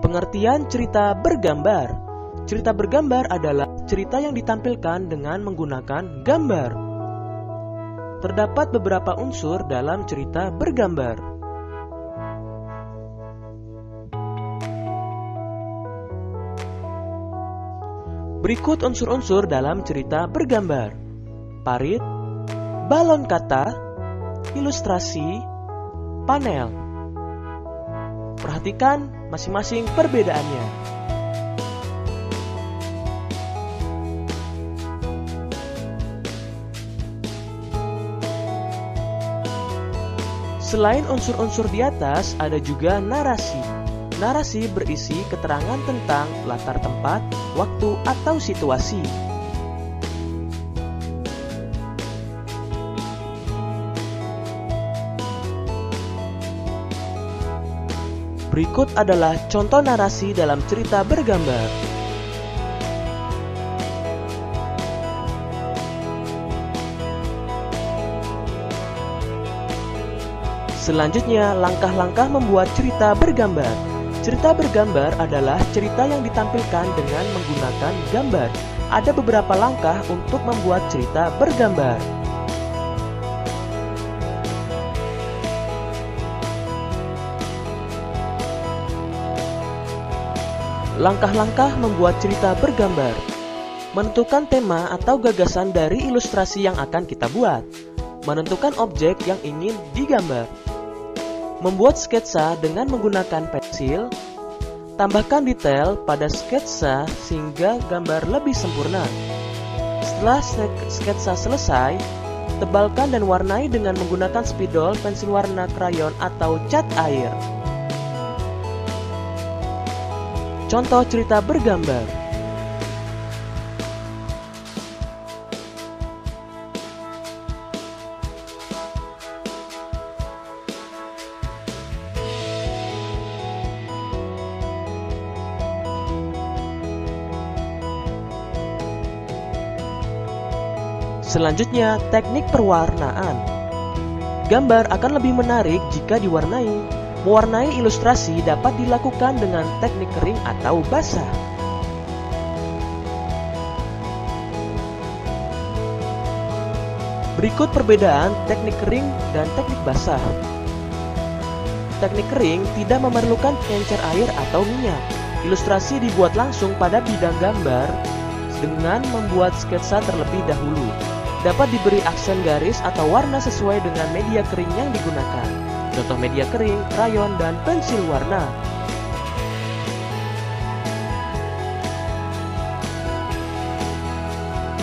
Pengertian cerita bergambar. Cerita bergambar adalah cerita yang ditampilkan dengan menggunakan gambar. Terdapat beberapa unsur dalam cerita bergambar. Berikut unsur-unsur dalam cerita bergambar: parit, balon kata, ilustrasi, panel. Perhatikan masing-masing perbedaannya. Selain unsur-unsur di atas, ada juga narasi. Narasi berisi keterangan tentang latar tempat, waktu, atau situasi. Berikut adalah contoh narasi dalam cerita bergambar. Selanjutnya, langkah-langkah membuat cerita bergambar. Cerita bergambar adalah cerita yang ditampilkan dengan menggunakan gambar. Ada beberapa langkah untuk membuat cerita bergambar. Langkah-langkah membuat cerita bergambar: menentukan tema atau gagasan dari ilustrasi yang akan kita buat, menentukan objek yang ingin digambar, membuat sketsa dengan menggunakan pensil, tambahkan detail pada sketsa sehingga gambar lebih sempurna. Setelah sketsa selesai, tebalkan dan warnai dengan menggunakan spidol, pensil warna, krayon, atau cat air. Contoh cerita bergambar. Selanjutnya, teknik perwarnaan. Gambar akan lebih menarik jika diwarnai. Mewarnai ilustrasi dapat dilakukan dengan teknik kering atau basah. Berikut perbedaan teknik kering dan teknik basah. Teknik kering tidak memerlukan pengencer air atau minyak. Ilustrasi dibuat langsung pada bidang gambar dengan membuat sketsa terlebih dahulu. Dapat diberi aksen garis atau warna sesuai dengan media kering yang digunakan. Contoh media kering, krayon, dan pensil warna.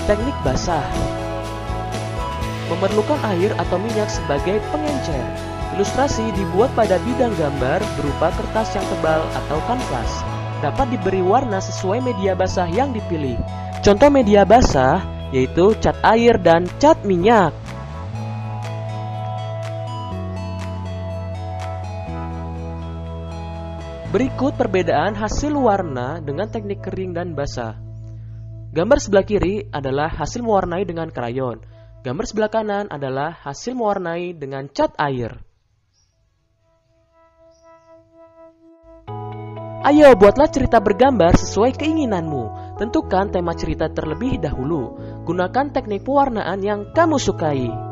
Teknik basah memerlukan air atau minyak sebagai pengencer. Ilustrasi dibuat pada bidang gambar berupa kertas yang tebal atau kanvas. Dapat diberi warna sesuai media basah yang dipilih. Contoh media basah yaitu cat air dan cat minyak. Berikut perbedaan hasil warna dengan teknik kering dan basah. Gambar sebelah kiri adalah hasil mewarnai dengan krayon. Gambar sebelah kanan adalah hasil mewarnai dengan cat air. Ayo, buatlah cerita bergambar sesuai keinginanmu. Tentukan tema cerita terlebih dahulu. Gunakan teknik pewarnaan yang kamu sukai.